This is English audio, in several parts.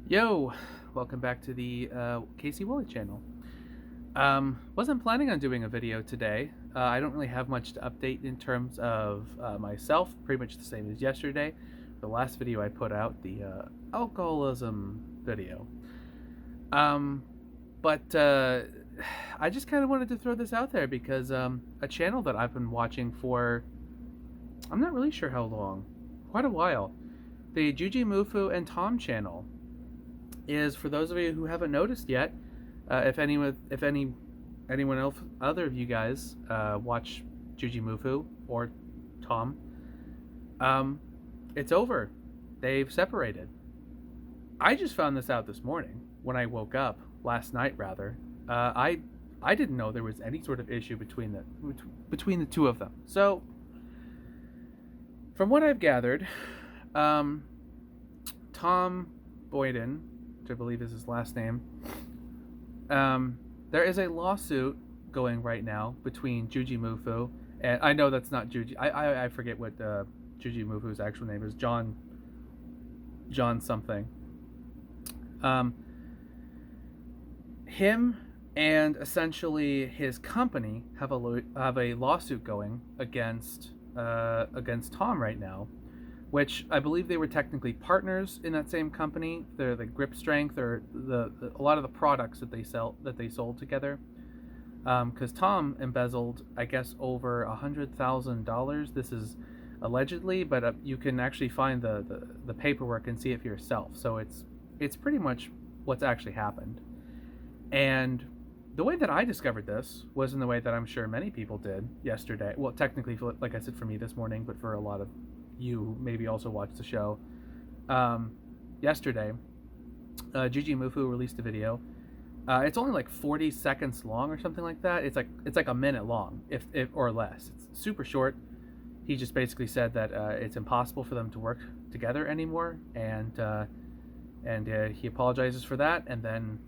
Yo, welcome back to the Casey Woolley channel. Wasn't planning on doing a video today. I don't really have much to update in terms of myself, pretty much the same as yesterday. The last video I put out, the alcoholism video. Um, but I just kind of wanted to throw this out there because a channel that I've been watching for, I'm not really sure how long, quite a while, the Jujimufu and Tom channel is, for those of you who haven't noticed yet, if anyone else, other of you guys watch Jujimufu or Tom, it's over. They've separated. I just found this out this morning when I woke up last night. Rather, I didn't know there was any sort of issue between the two of them. So, from what I've gathered, Tom Boyden, which I believe is his last name, there is a lawsuit going right now between Jujimufu and, I know that's not Juji. I forget what Jujimufu's actual name is. John something. Him and essentially his company have a lawsuit going against Tom right now, which I believe they were technically partners in that same company. They're the grip strength or a lot of the products that they sold together. Because Tom embezzled, I guess, over $100,000. This is allegedly, but you can actually find the paperwork and see it for yourself. So it's pretty much what's actually happened. And the way that I discovered this was in the way that I'm sure many people did yesterday. Well, technically, like I said, for me this morning, but for a lot of you maybe also watched the show yesterday. Jujimufu released a video. It's only like 40 seconds long or something like that. It's like a minute long, if or less. It's super short. He just basically said that it's impossible for them to work together anymore, and he apologizes for that, and then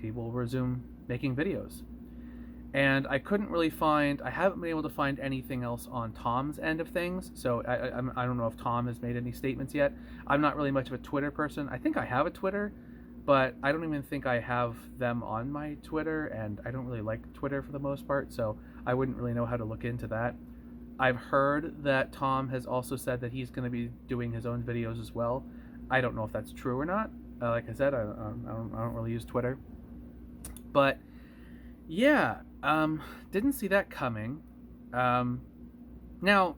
he will resume making videos. And I haven't been able to find anything else on Tom's end of things, so I don't know if Tom has made any statements yet. I'm not really much of a Twitter person. I think I have a Twitter, but I don't even think I have them on my Twitter, and I don't really like Twitter for the most part, so I wouldn't really know how to look into that. I've heard that Tom has also said that he's going to be doing his own videos as well. I don't know if that's true or not. Like I said, I don't really use Twitter. But yeah, didn't see that coming. Now,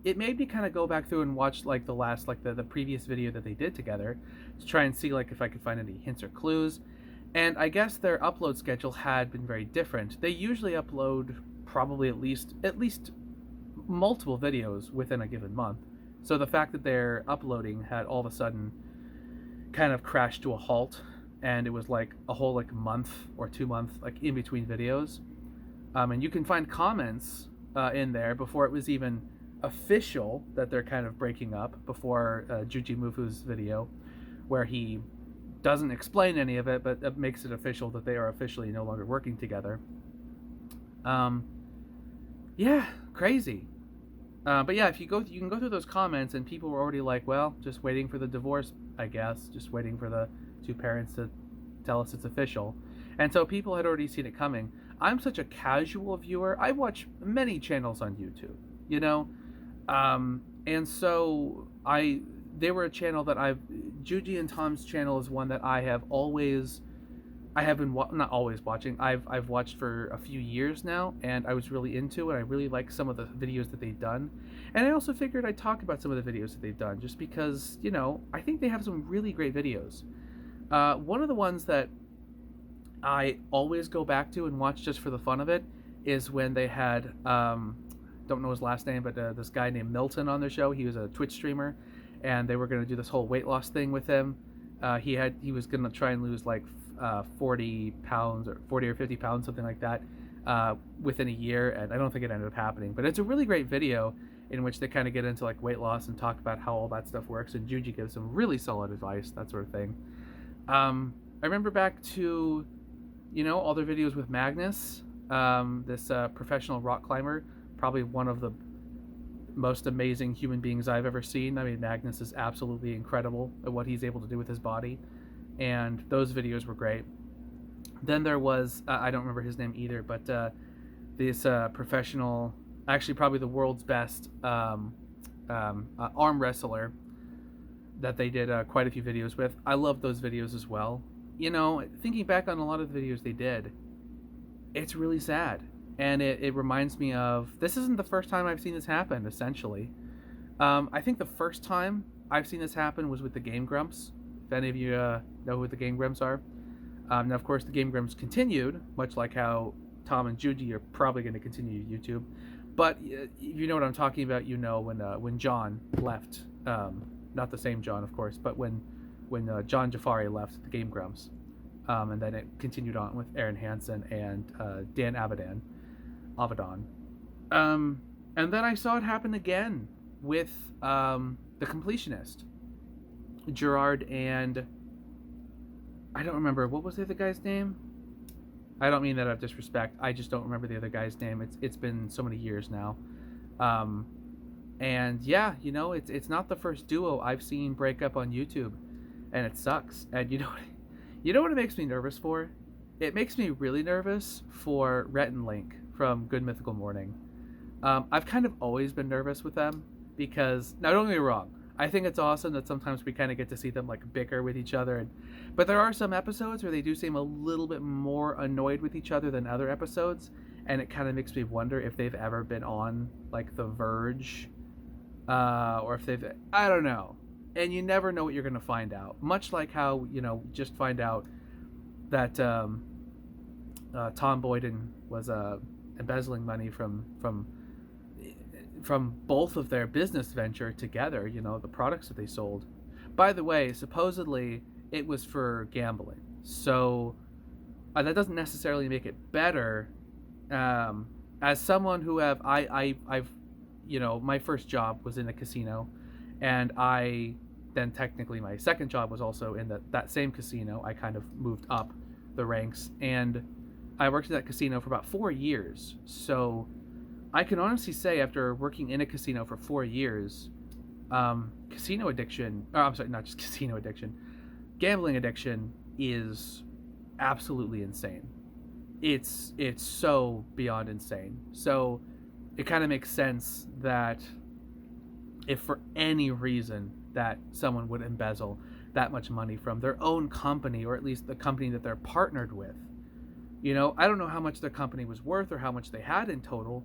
it made me kind of go back through and watch like the previous video that they did together to try and see like if I could find any hints or clues. And I guess their upload schedule had been very different. They usually upload probably at least multiple videos within a given month. So the fact that their uploading had all of a sudden kind of crashed to a halt, and it was like a whole like month or 2 months like in between videos. And you can find comments in there before it was even official that they're kind of breaking up, before Jujimufu's video, where he doesn't explain any of it, but makes it official that they are officially no longer working together. Yeah, crazy. But yeah, you can go through those comments, and people were already like, well, just waiting for the divorce, I guess, just waiting for the two parents to tell us it's official. And so people had already seen it coming. I'm such a casual viewer. I watch many channels on YouTube, you know? And so they were a channel that Juji and Tom's channel is one that I have been not always watching. I've watched for a few years now, and I was really into it. I really like some of the videos that they've done, and I also figured I'd talk about some of the videos that they've done, just because, you know, I think they have some really great videos. One of the ones that I always go back to and watch just for the fun of it is when they had don't know his last name, but this guy named Milton on their show. He was a Twitch streamer, and they were going to do this whole weight loss thing with him. He was going to try and lose like 40 pounds or 40 or 50 pounds, something like that, within a year, and I don't think it ended up happening. But it's a really great video in which they kind of get into like weight loss and talk about how all that stuff works, and Juji gives some really solid advice, that sort of thing. I remember back to, you know, all their videos with Magnus, this professional rock climber, probably one of the most amazing human beings I've ever seen. I mean, Magnus is absolutely incredible at what he's able to do with his body, and those videos were great. Then there was, I don't remember his name either, but this professional, actually probably the world's best arm wrestler that they did quite a few videos with. I love those videos as well. You know, thinking back on a lot of the videos they did, it's really sad. And it reminds me of, this isn't the first time I've seen this happen, essentially. I think the first time I've seen this happen was with the Game Grumps. If any of you know who the Game Grumps are. Now, of course, the Game Grumps continued, much like how Tom and Juji are probably going to continue YouTube. But if you know what I'm talking about, you know when John left. Not the same John, of course, but when John Jafari left the Game Grumps. And then it continued on with Aaron Hansen and Dan Avidan. And then I saw it happen again with the Completionist. Gerard and... I don't remember. What was the other guy's name? I don't mean that out of disrespect. I just don't remember the other guy's name. It's been so many years now. And yeah, you know, it's not the first duo I've seen break up on YouTube. And it sucks. And you know what it makes me nervous for? It makes me really nervous for Rhett and Link from Good Mythical Morning. I've kind of always been nervous with them because, now don't get me wrong, I think it's awesome that sometimes we kind of get to see them like bicker with each other. But there are some episodes where they do seem a little bit more annoyed with each other than other episodes. And it kind of makes me wonder if they've ever been on like The Verge. Or if they've, I don't know. And you never know what you're going to find out. Much like how, you know, just find out that Tom Boyden was embezzling money from both of their business venture together, you know, the products that they sold. By the way, supposedly it was for gambling. So that doesn't necessarily make it better. As someone who I've, you know, my first job was in a casino, and then technically my second job was also in that same casino. I kind of moved up the ranks, and I worked at that casino for about 4 years. So I can honestly say, after working in a casino for 4 years, casino addiction, I'm sorry, not just casino addiction, gambling addiction is absolutely insane. It's so beyond insane. So it kind of makes sense that if for any reason that someone would embezzle that much money from their own company, or at least the company that they're partnered with, you know, I don't know how much their company was worth or how much they had in total,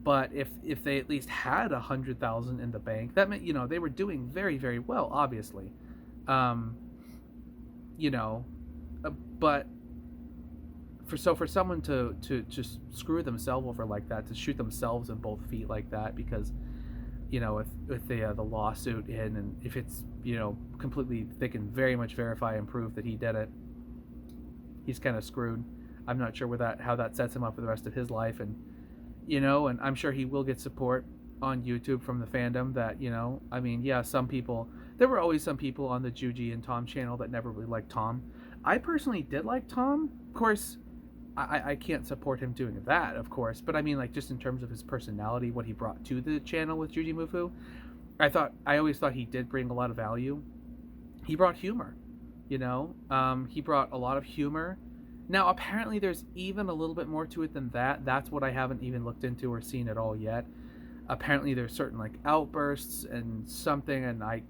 but if they at least had $100,000 in the bank, that meant, you know, they were doing very, very well, obviously. You know, but for someone to just screw themselves over like that, to shoot themselves in both feet like that, because, you know, if the lawsuit in, and if it's, you know, completely, they can very much verify and prove that he did it, he's kind of screwed. I'm not sure how that sets him up for the rest of his life. And, you know, and I'm sure he will get support on YouTube from the fandom that, you know, I mean, yeah, there were always some people on the Juji and Tom channel that never really liked Tom. I personally did like Tom. Of course, I can't support him doing that, of course, but I mean, like, just in terms of his personality, what he brought to the channel with Jujimufu, I always thought he did bring a lot of value. He brought humor, you know, he brought a lot of humor. Now, apparently there's even a little bit more to it than that. That's what I haven't even looked into or seen at all yet. Apparently there's certain, like, outbursts and something, and I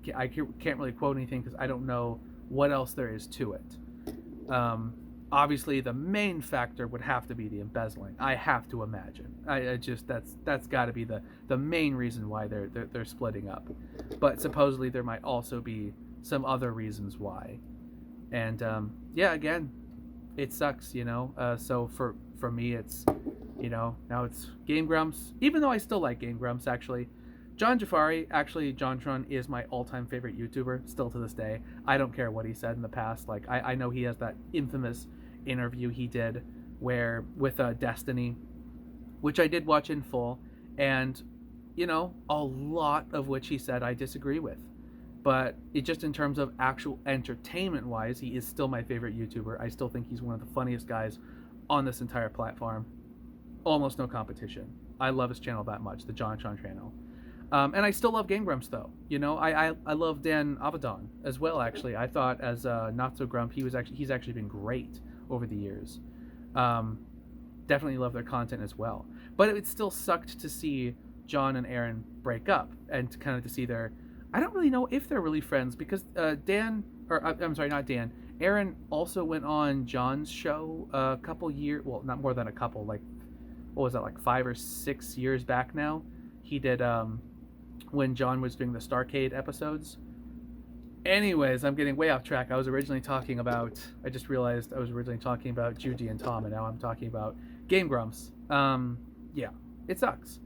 can't really quote anything because I don't know what else there is to it. Obviously the main factor would have to be the embezzling. I have to imagine. I just, that's got to be the main reason why they're splitting up. But supposedly there might also be some other reasons why. And yeah, again, it sucks, you know. So for me, it's, you know, now it's Game Grumps. Even though I still like Game Grumps, actually. John Jafari, actually, JonTron is my all-time favorite YouTuber, still to this day. I don't care what he said in the past. Like, I know he has that infamous interview he did with Destiny, which I did watch in full, and, you know, a lot of which he said I disagree with. But it just, in terms of actual entertainment-wise, he is still my favorite YouTuber. I still think he's one of the funniest guys on this entire platform. Almost no competition. I love his channel that much, the JonTron channel. And I still love Game Grumps though. You know, I love Dan Avedon as well. Actually, I thought as Not So Grump, he's actually been great over the years. Um, Definitely love their content as well. But it still sucked to see John and Aaron break up and kind of to see their. I don't really know if they're really friends because Dan, or I'm sorry, not Dan. Aaron also went on John's show a couple years, well, not more than a couple, like, what was that, like 5 or 6 years back now? He did, when John was doing the Starcade episodes. Anyways, I'm getting way off track. I just realized I was originally talking about Juji and Tom, and now I'm talking about Game Grumps. Yeah, it sucks.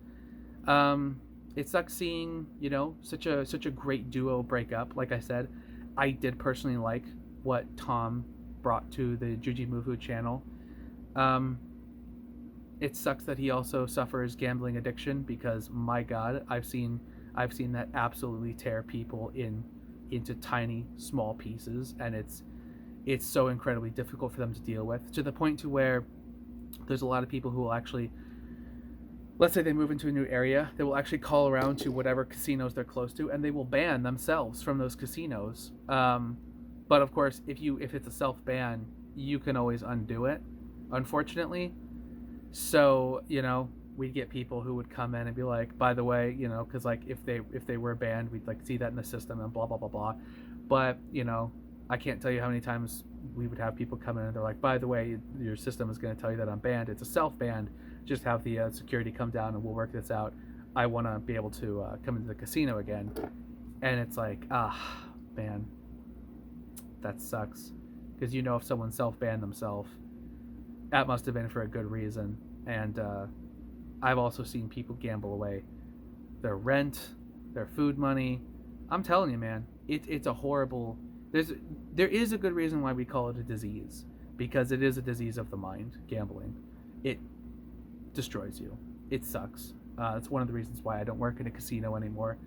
It sucks seeing, you know, such a great duo break up. Like I said, I did personally like what Tom brought to the Jujimufu channel. It sucks that he also suffers gambling addiction because my God, I've seen that absolutely tear people into tiny small pieces, and it's so incredibly difficult for them to deal with, to the point to where there's a lot of people who will actually, let's say they move into a new area, they will actually call around to whatever casinos they're close to, and they will ban themselves from those casinos. But of course, if it's a self-ban, you can always undo it, unfortunately. So, you know, we'd get people who would come in and be like, by the way, you know, because like if they were banned, we'd like see that in the system and blah blah blah blah. But you know, I can't tell you how many times we would have people come in and they're like, by the way, your system is going to tell you that I'm banned. It's a self-banned. Just have the security come down and we'll work this out. I want to be able to come into the casino again. And it's like, man, that sucks. Because you know, if someone self-banned themselves, that must have been for a good reason. And I've also seen people gamble away their rent, their food money. I'm telling you, man, it's a horrible. There is a good reason why we call it a disease, because it is a disease of the mind. Gambling, it destroys you. It sucks. It's one of the reasons why I don't work in a casino anymore,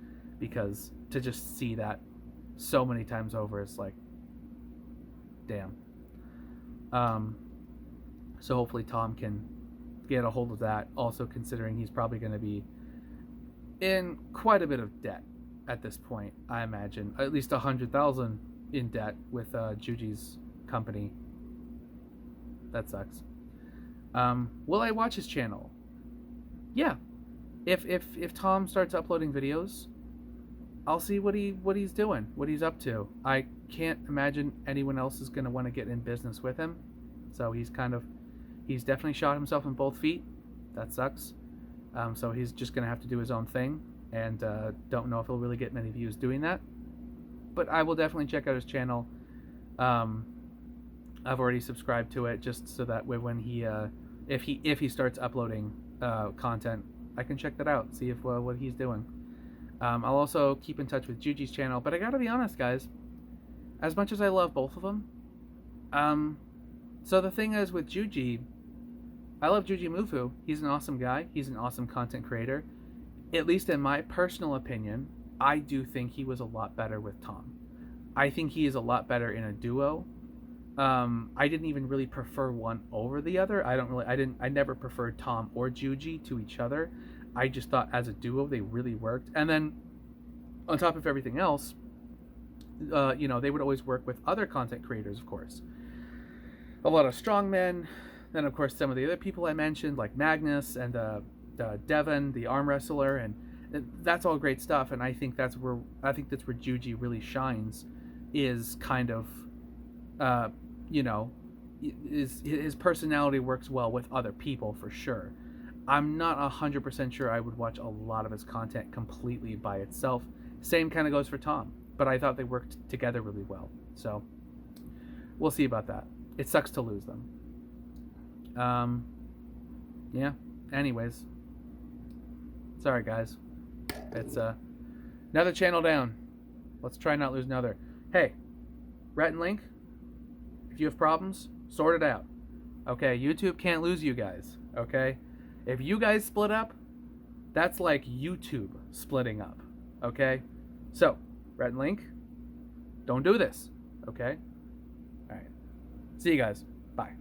because to just see that so many times over is like, damn. So hopefully Tom can get a hold of that. Also considering he's probably going to be in quite a bit of debt at this point, I imagine. At least 100,000 in debt with Juji's company. That sucks. Will I watch his channel? Yeah. If Tom starts uploading videos, I'll see what he's doing, what he's up to. I can't imagine anyone else is going to want to get in business with him. So he's definitely shot himself in both feet. That sucks. So he's just going to have to do his own thing, and don't know if he'll really get many views doing that. But I will definitely check out his channel. I've already subscribed to it just so that way when if he starts uploading content, I can check that out, see if what he's doing. I'll also keep in touch with Juji's channel, but I gotta be honest, guys. As much as I love both of them, so the thing is with Juji, I love Jujimufu. He's an awesome guy. He's an awesome content creator. At least in my personal opinion, I do think he was a lot better with Tom. I think he is a lot better in a duo. I didn't even really prefer one over the other. I never preferred Tom or Juji to each other. I just thought as a duo they really worked. And then on top of everything else, you know, they would always work with other content creators, of course. A lot of strongmen. Then, of course, some of the other people I mentioned, like Magnus and Devon, the arm wrestler, and that's all great stuff. And I think that's where Juji really shines, is kind of, you know, his personality works well with other people for sure. I'm not 100% sure I would watch a lot of his content completely by itself. Same kind of goes for Tom, but I thought they worked together really well. So we'll see about that. It sucks to lose them. Yeah. Anyways, sorry guys. It's another channel down. Let's try not lose another. Hey, Rhett and Link, if you have problems, sort it out. Okay, YouTube can't lose you guys. Okay, if you guys split up, that's like YouTube splitting up. Okay, so Rhett and Link, don't do this. Okay. All right. See you guys. Bye.